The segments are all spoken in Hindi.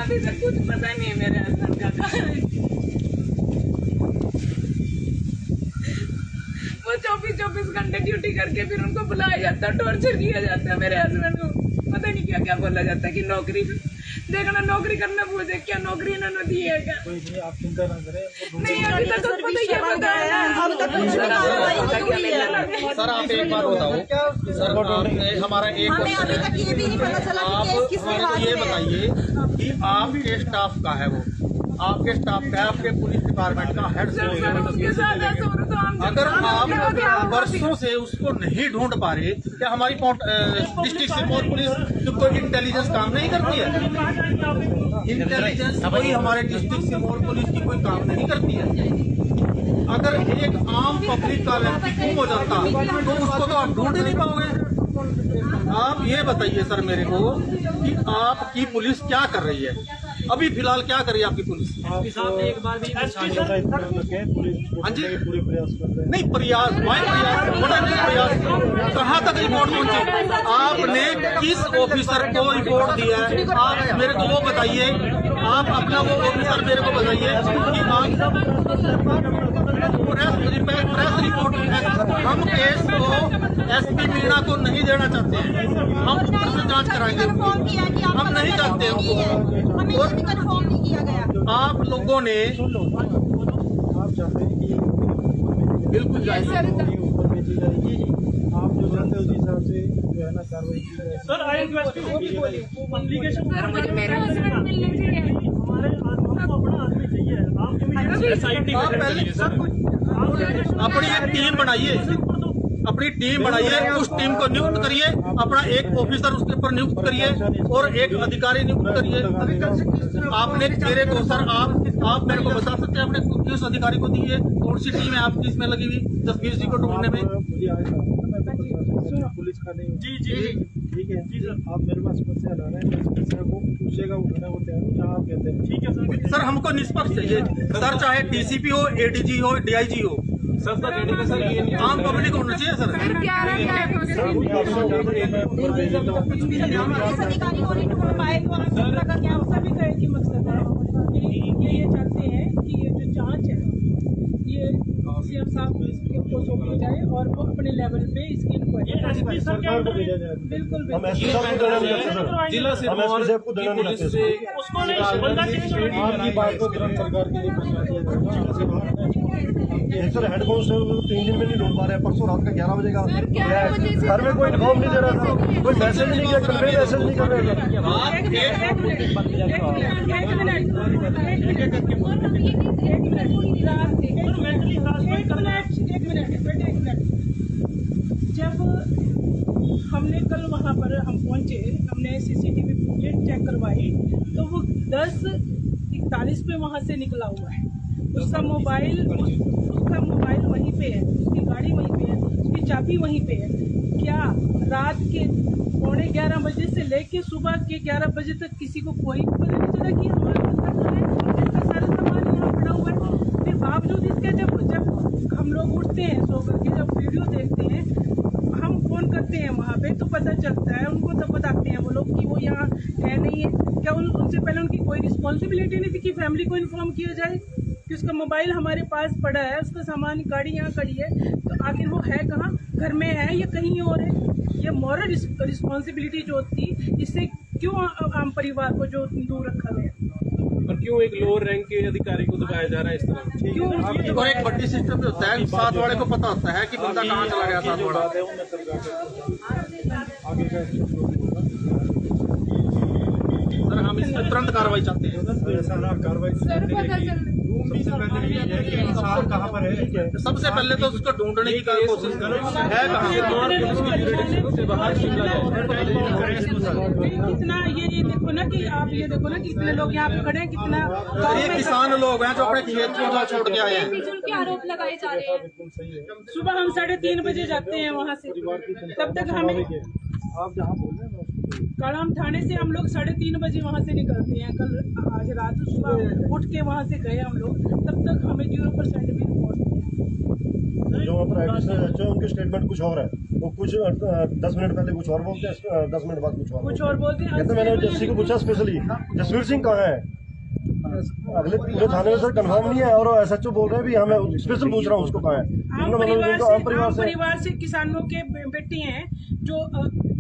अभी तक कुछ पता नहीं है मेरे हस्बैंड का कहाँ है। वो 24 घंटे ड्यूटी करके फिर उनको बुलाया जाता है, टॉर्चर किया जाता है मेरे हस्बैंड को। पता नहीं क्या क्या बोला जाता है कि नौकरी देखना, नौकरी करना पूछे क्या नौकरी इन्होंने दी है क्या? आप चिंता ना करें। नहीं अभी तक तो पता ही बताया हम तक कुछ नहीं है। सर आप एक बात बताओ, सर आपने हमारा एक हमें अभी तक ये भी नहीं पता चला कि केस किसके आप हाथ ये में है। बताइए कि आपके स्टाफ का है, वो आपके स्टाफ का है, आपके पुलिस डिपार्टमेंट का हेड उसके साथ ऐसा हो रहा तो हम अगर आप वर्षों से उसको नहीं ढूंढ पा रहे, क्या हमारी डिस्ट्रिक्ट सिरमौर पुलिस कोई इंटेलिजेंस काम नहीं करती है? इंटेलिजेंस कोई हमारे डिस्ट्रिक्ट सिरमौर पुलिस की कोई काम नहीं करती है? अगर एक आम पब्लिक का व्यक्ति गुम हो जाता तो उसको तो आप ढूंढ ही नहीं पाओगे। आप ये बताइए सर मेरे को कि आपकी पुलिस क्या कर रही है, अभी फिलहाल क्या कर रही है आपकी पुलिस? एक बार भी हाँ जी, पूरे प्रयास कर रहे हैं। नहीं प्रयास कहाँ तक रिपोर्ट पहुंची? आपने किस ऑफिसर को रिपोर्ट दिया है? आप मेरे को वो बताइए, आप अपना वो ऑफिसर मेरे को बताइए कि आप प्रेस रिपोर्ट, हम केस को एसपी मीणा को नहीं देना चाहते हैं, हम ऊपर से जांच कराएंगे, हम नहीं चाहते हैं। और कन्फर्म नहीं किया गया। आप लोगों ने आप चाहते हैं कि बिल्कुल Yes, sir. ऊपर भेजी जाएगी, आप जो चाहते हो उस हिसाब से जो है ना कार्रवाई की जाएगी। Sir I request you application sir मुझे मेरा हस्बैंड मिलने चाहिए। हमारे हमको अपना आदमी चाहिए। आप एसआईटी आप पहले सब कुछ अपनी एक टीम बनाइए, अपनी टीम बनाइए, उस टीम को नियुक्त करिए, अपना एक ऑफिसर उसके ऊपर नियुक्त करिए और एक अधिकारी नियुक्त करिए। आपने मेरे को सर आप मेरे को बता सकते हैं आपने किस अधिकारी को दी है, कौन सी टीम है आपकी इसमें लगी हुई जसवीर जी को ढूंढने में? मुझे आज पुलिस का नहीं। जी जी ठीक है जी सर। आप मेरे पास समस्या ला रहे हैं, समस्या को पूछेगा उठाने को तैयार हूँ जहाँ आप कहते हैं। ठीक है सर। सर हमको निष्पक्ष चाहिए सर, चाहे डीसीपी हो, एडीजी हो, डीआईजी हो, सर सर ये आम पब्लिक होना चाहिए सर। सर क्या इस अधिकारी को नहीं ढूंढ पाए तो आप दूसरा का क्या होगा? सभी का एक ही मकसद है कि ये चाहते हैं कि ये जो जांच है ये सीएम साहब को सौंपी जाए और वो अपने लेवल पे इसकी इंक्वायरी सरकार को भेजा जाए। बिल्कुल हम एसपी साहब को देना नहीं चाहते सर, जिला हम एसपी साहब को देना नहीं चाहते। उसको नहीं बंदा चेंज होना आपकी बात को तुरंत सरकार के लिए पहुंचा दिया जाएगा। सर हेड कांस्टेबल 3 दिन में नहीं ढूंढ पा रहे हैं, परसों रात का 11 बजे का घर में कोई इन्फॉर्म नहीं दे रहा था, कोई मैसेज नहीं किया, कन्वे मैसेज नहीं कर रहे जब हमने कल वहाँ पर हम पहुँचे, हमने सीसीटीवी फुटेज चेक करवाई तो वो 10:41 पे वहाँ से निकला हुआ है। उसका मोबाइल वहीं पे है, उसकी गाड़ी वहीं पे है, उसकी चाबी वहीं पे है। क्या रात के 11:15 बजे से लेके सुबह के 11 बजे तक किसी को कोई पता नहीं चला कि हमारा सारा सामान यहाँ पड़ा हुआ है? फिर बावजूद इसके जब हम लोग उठते हैं सो करके, जब वीडियो देखते हैं, हम फोन करते हैं वहाँ पे तो पता चलता है उनको, तब बताते हैं वो लोग कि वो यहाँ है नहीं है। क्या उनसे पहले उनकी कोई रिस्पॉन्सिबिलिटी नहीं थी कि फैमिली को इन्फॉर्म किया जाए कि उसका मोबाइल हमारे पास पड़ा है, उसका सामान, गाड़ी यहाँ खड़ी है, तो आखिर वो है कहाँ, घर में है या कहीं और है? ये मॉरल रिस्पॉन्सिबिलिटी जो थी, इससे क्यों आम परिवार को जो दूर रखा गया? और क्यों एक लोअर रैंक के अधिकारी को दबाया जा रहा है इस तरह? क्यों? और एक बड्डी सिस्टम पे होता है, साथ वाले को पता होता है कि बंदा कहाँ चला गया साथ वाला। आगे का सर हम इसमें तुरंत कार्रवाई चाहते हैं। ऐसा ना कार्रवाई सर पता चल सबसे पहले ये है कि इंसान कहाँ पर है। सबसे पहले तो उसको ढूंढने की कोशिश करो, है कहाँ। कितना ये देखो ना कि आप ये देखो ना कि इतने लोग यहाँ पे खड़े हैं, कितना ये किसान लोग हैं जो अपने खेत को छोड़ के आए हैं। बिजुल के आरोप लगाए जा रहे हैं। बिल्कुल सही है। सुबह हम 3:30 बजे जाते हैं वहाँ से, तब तक हमें आप जहाँ बोल रहे हैं कड़ाम थाने से हम लोग 3:30 बजे वहाँ से निकलते हैं। कल आज रात सुबह उठ के वहाँ से गए हम लोग, तब तक हमें 0% भी रिपोर्ट जो वहाँ पर एडिशनल उनके स्टेटमेंट कुछ और है, वो कुछ 10 मिनट पहले कुछ और बोलते हैं, 10 मिनट बाद कुछ और बोलते हैं। कहते मैंने जस्सी को पूछा स्पेशली जसवीर सिंह कहाँ है, अगले पूरे थाने में सर कंफर्म नहीं है और SHO बोल रहे हैं भी हमें स्पेशल पूछ रहा हूँ उसको कहाँ है। आम परिवार से किसानों के बेटे हैं जो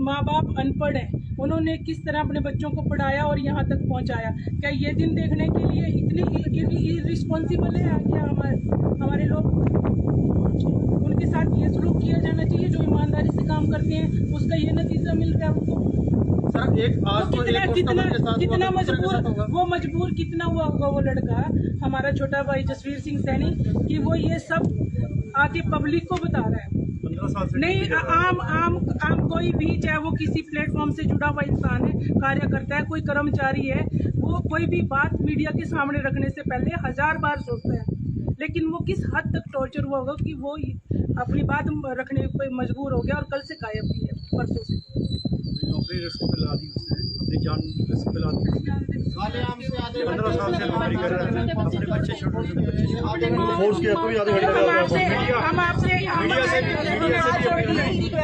माँ बाप अनपढ़ हैं, उन्होंने किस तरह अपने बच्चों को पढ़ाया और यहाँ तक पहुँचाया। क्या ये दिन देखने के लिए इतने इररिस्पॉन्सिबल है क्या हमारे लोग? उनके साथ ये सलूक किया जाना चाहिए जो ईमानदारी से काम करते हैं, उसका ये नतीजा मिल रहा है उनको। सर एक आज तो कितना मजबूर कितना हुआ होगा वो लड़का, हमारा छोटा भाई जसवीर सिंह सैनी, कि वो ये सब आके पब्लिक को बता रहा है। 15 साल से नहीं, आम कोई भी, चाहे वो किसी प्लेटफॉर्म से जुड़ा हुआ इंसान है, कार्य करता है, कोई कर्मचारी है, वो कोई भी बात मीडिया के सामने रखने से पहले 1000 बार सोचता है। लेकिन वो किस हद तक टॉर्चर हुआ होगा कि वो अपनी बात रखने पे मजबूर हो गया और कल से गायब भी है, परसों से। नौकरी रिस्क पे ला दी उसने, अपनी जान रिस्क पे ला दी। 15 साल से नौकरी कर रहा है, अपने बच्चे छोटे फोर्स किया कोई आधे घंटे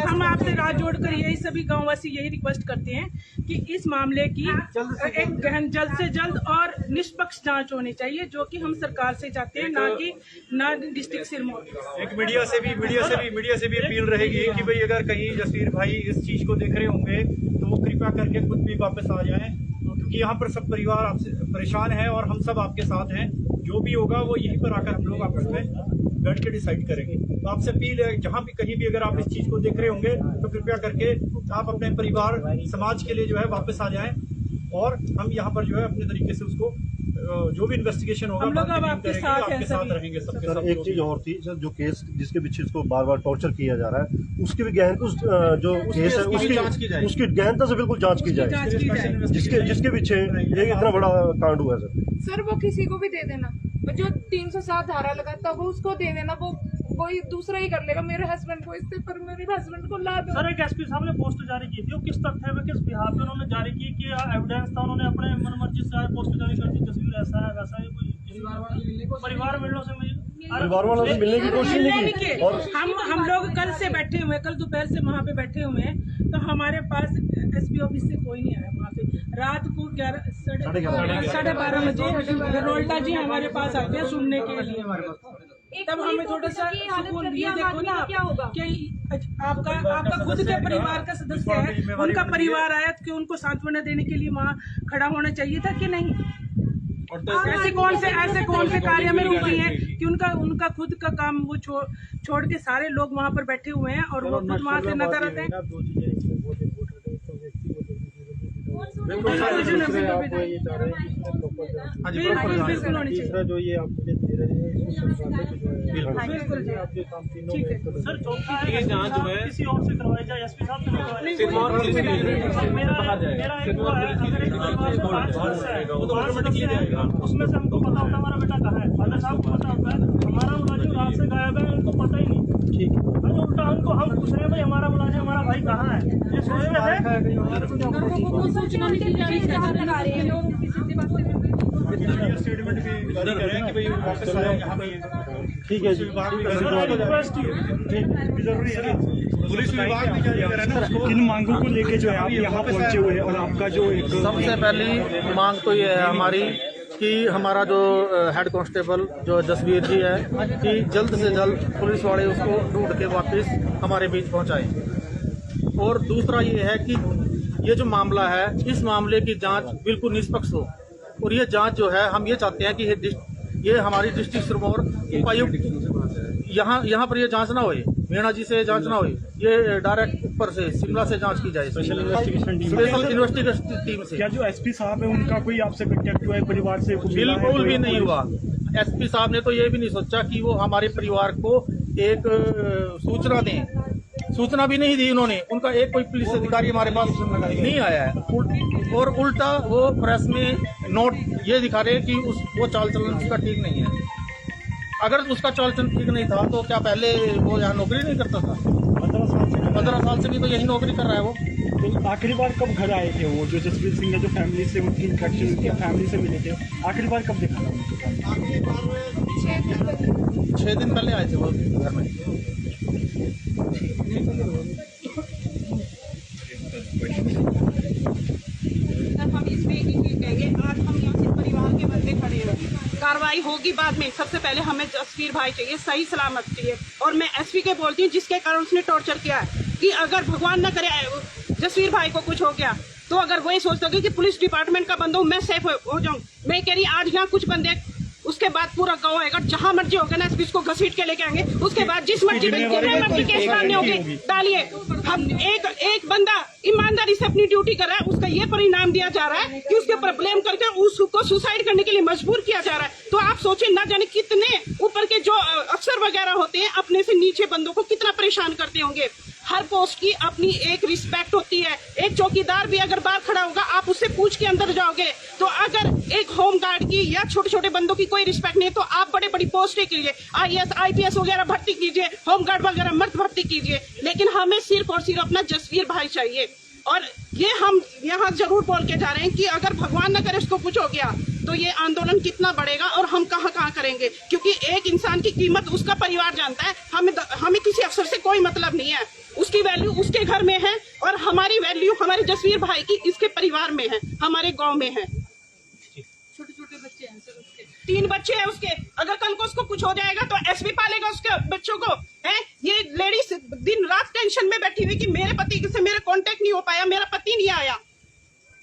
हम आपसे रात जोड़कर यही सभी गाँववासी यही रिक्वेस्ट करते हैं कि इस मामले की एक गहन जल्द से जल्द और निष्पक्ष जांच होनी चाहिए, जो कि हम सरकार से चाहते हैं, ना डिस्ट्रिक्ट सिरमौर। एक मीडिया से भी अपील रहेगी कि भाई अगर कहीं जसवीर भाई इस चीज को देख रहे होंगे तो वो कृपया करके खुद भी वापस आ जाएं, क्योंकि यहाँ पर सब परिवार आपसे परेशान है और हम सब आपके साथ हैं। जो भी होगा वो यहीं पर आकर हम लोग आपस में बैठ के डिसाइड करेंगे। तो आपसे अपील है, जहाँ भी कहीं भी अगर आप इस चीज को देख रहे होंगे तो कृपया करके आप अपने परिवार समाज के लिए जो है वापस आ जाएं और हम यहाँ पर जो है अपने तरीके से उसको जो भी इन्वेस्टिगेशन होगा हम लोग अब आपके साथ आपके साथ रहेंगे सबके सर। साथ। एक चीज और थी सर, जो केस जिसके पीछे इसको बार बार टॉर्चर किया जा रहा है, उसकी भी गहन जो केस है उसकी गहनता से बिल्कुल जांच की जाए, जिसके पीछे ये इतना बड़ा कांड हुआ है सर वो किसी को भी दे देना, जो 307 धारा लगाता वो उसको दे देना, वो कोई दूसरा ही कर लेगा। मेरे हस्बैंड को इससे पर मेरे हस्बैंड को ला दो। सर एक एसपी साहब ने पोस्ट जारी की थी, वो किस तथ्य में किस बिहार पे उन्होंने जारी की कि एविडेंस था, उन्होंने अपने मनमर्जी से पोस्ट जारी कर दी, तस्वीर ऐसा है वैसा है, कोई परिवार वालों से परिवार वालों से मिलने की कोशिश नहीं की। और हम लोग कल से बैठे हुए हैं, कल दोपहर से वहाँ पे बैठे हुए हैं, तो हमारे पास SP ऑफिस से कोई नहीं आया। वहाँ पे रात को 11:30 बजे गनोल्टा जी हमारे पास आते हैं सुनने के लिए, तब हमें थोड़ा सा सुकून भी। देखो ना कि आपका खुद के परिवार का सदस्य है, उनका परिवार आया कि उनको सांत्वना देने के लिए वहाँ खड़ा होना चाहिए था कि नहीं? ऐसे कौन से कार्य में रुकी हैं कि उनका खुद का काम वो छोड़ के सारे लोग वहाँ पर बैठे हुए हैं और वो खुद वहाँ से नजर आते हैं। बिल्कुल होनी चाहिए। जो ये आप मुझे दे रहे हैं बिल्कुल जी, ठीक है सर। चौथी जांच जो है किसी और से करवाई जाए, एसपी साहब से करवाई। मेरा एक वो है, अगर एक परिवार में 5 सदस्य है, वो 5 सदस्य है, उसमें से हमको पता होता है हमारा बेटा कहाँ है, फादर साहब को पता होता है हमारा मुलाजिम रात से गायब है, उनको पता ही नहीं। ठीक है, उल्टा हमको हम पूछ रहे हैं भाई हमारा मुलाजिम हमारा भाई कहाँ है, ये सोच रहे स्टेटमेंट भी जारी करें कि भाई वापस आए यहाँ पे। ठीक है जी, जरूरी है ना, पुलिस विभाग भी जारी करे ना। किन मांगों को लेके जो है आप यहाँ पहुँचे हुए हैं और आपका जो एक सबसे पहली मांग तो ये है हमारी कि हमारा जो हेड कांस्टेबल जो जसवीर जी है कि जल्द से जल्द पुलिस वाले उसको ढूंढ के वापस हमारे बीच पहुंचाएं। और दूसरा ये है कि ये जो मामला है, इस मामले की जांच बिल्कुल निष्पक्ष हो, और ये जांच जो है हम ये चाहते हैं कि ये हमारी डिस्ट्रिक्ट सिरमौर उपायुक्त यहाँ पर ये जांच ना होए, मीणा जी से जांच ना होए, ये डायरेक्ट ऊपर से शिमला से जांच की जाए, स्पेशल इन्वेस्टिगेशन टीम से। क्या जो SP साहब है उनका कोई आपसे कांटेक्ट हुआ है, परिवार से? बिल्कुल भी नहीं हुआ। SP साहब ने तो ये भी नहीं सोचा कि वो हमारे परिवार को एक सूचना दें, सूचना भी नहीं दी उन्होंने। उनका एक कोई पुलिस अधिकारी हमारे पास नहीं आया है, और उल्टा वो प्रेस में नोट ये दिखा रहे हैं कि वो चाल चलन उसका ठीक नहीं है। अगर उसका चाल चलन ठीक नहीं था तो क्या पहले वो यहाँ नौकरी नहीं करता था? 15 साल से भी तो यही नौकरी कर रहा है वो। तो आखिरी बार कब घर आए थे वो, जो जसवीर सिंह ने जो फैमिली से उनकी इंट्रैक्शन, उनकी फैमिली से मिले थे, आखिरी बार कब देखा था उनको? 6 दिन पहले आए थे वो घर में। हम इसमें ही कहेंगे, आज हम यहाँ से परिवार के बंदे खड़े हैं, कार्रवाई होगी बाद में। सबसे पहले हमें जसवीर भाई चाहिए, सही सलामत चाहिए। और मैं एसपी के बोलती हूँ, जिसके कारण उसने टॉर्चर किया है, कि अगर भगवान न करे जसवीर भाई को कुछ हो गया, तो अगर वही सोचता कि पुलिस डिपार्टमेंट का बंदा हूँ, मैं सेफ हो जाऊँ। मैं कह रही आज यहाँ कुछ बंदे, उसके बाद पूरा गाँव आएगा, जहाँ मर्जी होगा ना एसपी को घसीट के लेके आएंगे। उसके बाद जिस मर्जी केस डालने होगी डालिए। हम एक बंदा ईमानदारी से अपनी ड्यूटी कर रहा है, उसका ये परिणाम दिया जा रहा है कि उसके ऊपर ब्लेम करके उसको सुसाइड करने के लिए मजबूर किया जा रहा है। तो आप सोचिए, ना जाने कितने ऊपर के जो अफसर वगैरह होते हैं अपने से नीचे बंदों को कितना परेशान करते होंगे। हर पोस्ट की अपनी एक रिस्पेक्ट होती है। एक चौकीदार भी अगर बाहर खड़ा होगा, आप उससे पूछ के अंदर जाओगे। तो अगर एक होम गार्ड की या छोटे छोटे बंदों की कोई रिस्पेक्ट नहीं है, तो आप बड़े बड़ी पोस्टें कीजिए, IAS IPS वगैरह भर्ती कीजिए, होम गार्ड वगैरह मर्द भर्ती कीजिए। लेकिन हमें सिर्फ और सिर्फ अपना जसवीर भाई चाहिए। और ये हम यहाँ जरूर बोल के जा रहे हैं कि अगर भगवान न करे उसको कुछ हो गया, तो ये आंदोलन कितना बढ़ेगा और हम कहाँ कहाँ करेंगे। क्योंकि एक इंसान की कीमत उसका परिवार जानता है। हमें किसी अफसर से कोई मतलब नहीं है। उसकी वैल्यू उसके घर में है और हमारी वैल्यू हमारे जसवीर भाई की इसके परिवार में है, हमारे गांव में है। छोटे छोटे बच्चे हैं सर उसके, 3 बच्चे हैं उसके। अगर कल को उसको कुछ हो जाएगा तो एसपी पालेगा उसके बच्चों को, है? ये लेडीज दिन रात टेंशन में बैठी हुई कि मेरे पति से मेरा कांटेक्ट नहीं हो पाया, मेरा पति नहीं आया।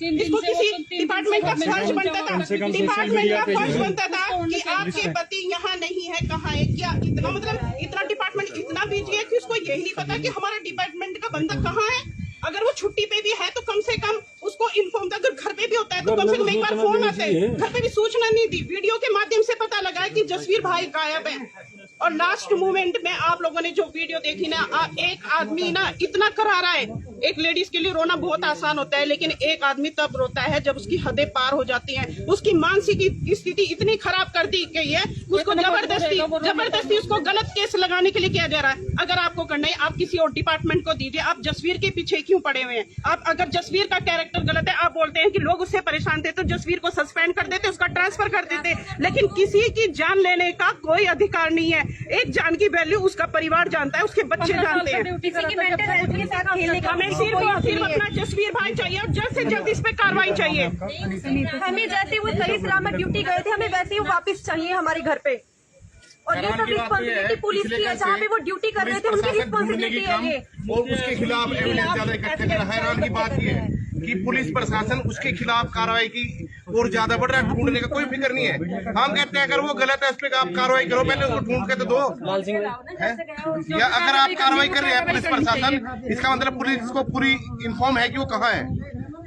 इसको किसी डिपार्टमेंट का फर्ज बनता था, डिपार्टमेंट का फर्ज बनता था कि आपके पति यहाँ नहीं है, कहाँ है, क्या इतना मतलब इतना डिपार्टमेंट इतना बिजी है कि उसको यही नहीं पता कि हमारा डिपार्टमेंट का बंदा कहाँ है। अगर वो छुट्टी पे भी है तो कम से कम उसको इन्फॉर्म, अगर घर पे भी होता है तो कम से कम एक बार फोन आता है। घर पे भी सूचना नहीं दी, वीडियो के माध्यम से पता लगा है कि जसवीर भाई गायब है। और लास्ट मोमेंट में आप लोगों ने जो वीडियो देखी ना, एक आदमी ना इतना करा रहा है। एक लेडीज के लिए रोना बहुत आसान होता है, लेकिन एक आदमी तब रोता है जब उसकी हदें पार हो जाती हैं। उसकी मानसिक स्थिति इतनी खराब कर दी गई है, उसको जबरदस्ती उसको गलत केस लगाने के लिए किया जा रहा है। अगर आपको करना है, आप किसी और डिपार्टमेंट को दीजिए। आप जसवीर के पीछे क्यों पड़े हुए हैं? आप अगर जसवीर का कैरेक्टर गलत है, आप बोलते हैं कि लोग उससे परेशान थे, तो जसवीर को सस्पेंड कर देते, उसका ट्रांसफर कर देते। लेकिन किसी की जान लेने का कोई अधिकार नहीं है। एक जान की वैल्यू उसका परिवार जानता है, उसके बच्चे जानते हैं। हमें सिर्फ अपना जसवीर भाई चाहिए और जल्द से जल्द इस पे कार्रवाई चाहिए। हमें जैसे वो सही सलामत ड्यूटी गए थे, हमें वैसे ही वापस चाहिए हमारे घर पे। और ये सब रिस्पॉन्सिबिलिटी पुलिस की है, जहाँ पे वो ड्यूटी कर रहे थे उनकी रिस्पॉन्सिबिलिटी है ये। और उसके खिलाफ एविडेंस ज्यादा इकट्ठा करना। हैरान की बात यह है कि पुलिस प्रशासन उसके खिलाफ कार्रवाई की और ज्यादा बढ़ रहा है। ढूंढने का कोई फिक्र नहीं है। हम कहते हैं अगर वो गलत है, इस पे आप कार्रवाई करो, पहले उसको ढूंढ के तो दो। या अगर आप कार्रवाई कर रहे हैं पुलिस प्रशासन, इसका मतलब पुलिस को पूरी इन्फॉर्म है कि वो कहाँ है,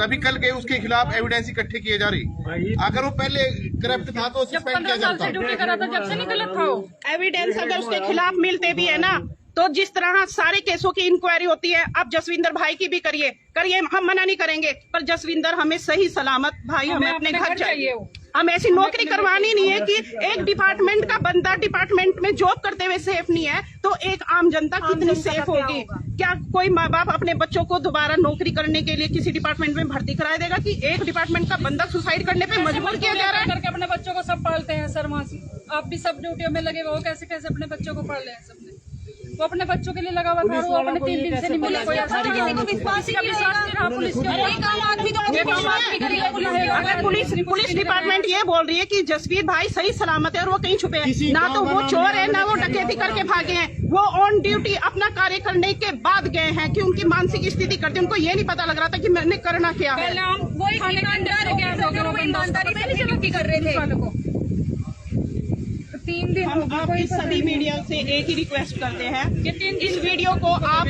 तभी कल के उसके खिलाफ एविडेंस इकट्ठे किए जा रही। अगर वो पहले करप्ट था तो सस्पेंड किया जाता। ड्यूटी करा था जब से नहीं गलत था वो। एविडेंस अगर उसके खिलाफ मिलते भी है ना, तो जिस तरह सारे केसों की इंक्वायरी होती है, आप जसविंदर भाई की भी करिए, हम मना नहीं करेंगे। पर जसविंदर हमें सही सलामत भाई हमें अपने घर चाहिए। हम ऐसी नौकरी करवानी नहीं है कि एक डिपार्टमेंट का बंदा डिपार्टमेंट में जॉब करते हुए सेफ नहीं है, तो एक आम जनता कितनी सेफ होगी? क्या कोई माँ बाप अपने बच्चों को दोबारा नौकरी करने के लिए किसी डिपार्टमेंट में भर्ती करा देगा कि एक डिपार्टमेंट का बंदा सुसाइड करने पे मजबूर किया जा रहा है? करके अपने बच्चों को सब पालते हैं सर, वहाँ से आप भी सब ड्यूटियों में लगे, वो कैसे कैसे अपने बच्चों को पाल रहे हैं सबने। वो अपने बच्चों के लिए लगा हुआ था, वो अपने 3 दिन से नहीं मिला। कोई ऐसा किसी को विश्वास नहीं रहा पुलिस के। अगर पुलिस डिपार्टमेंट ये बोल रही है कि जसवीर भाई सही सलामत है और वो कहीं छुपे हैं, ना तो वो चोर है ना वो डकैती करके भागे हैं, वो ऑन ड्यूटी अपना कार्य करने के बाद गए हैं कि उनकी मानसिक स्थिति करते, उनको ये नहीं पता लग रहा था कि मैंने करना क्या है। ईमानदारी कर रहे थे। 3 दिन हम आपकी सभी मीडिया से एक ही रिक्वेस्ट करते हैं कि इस वीडियो को आप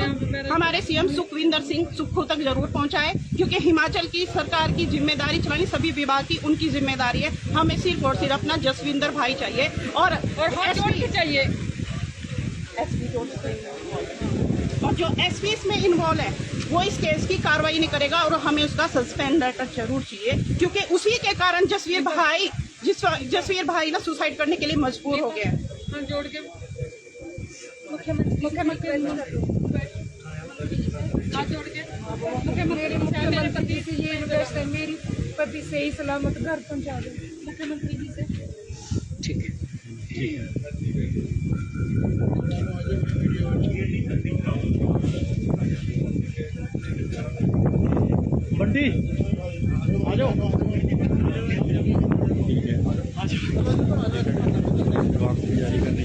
हमारे सीएम सुखविंदर सिंह सुक्खू तक जरूर पहुंचाएं, क्योंकि हिमाचल की सरकार की जिम्मेदारी चलानी सभी विभाग की उनकी जिम्मेदारी है। हमें सिर्फ और सिर्फ अपना जसविंदर भाई चाहिए और चाहिए। और जो एसपी इसमें इन्वॉल्व है वो इस केस की कार्रवाई नहीं करेगा और हमें उसका सस्पेंड लेटर जरूर चाहिए, क्योंकि उसी के कारण जसवीर भाई ना सुसाइड करने के लिए मजबूर हो गया। जोड़ के मुख्यमंत्री हाथ जोड़ के मेरे मुख्यमंत्री से ये रिक्वेस्ट है, मेरी पति सही सलामत घर पहुंचा दो मुख्यमंत्री जी से। बंटी आ जाओ। जारी करनी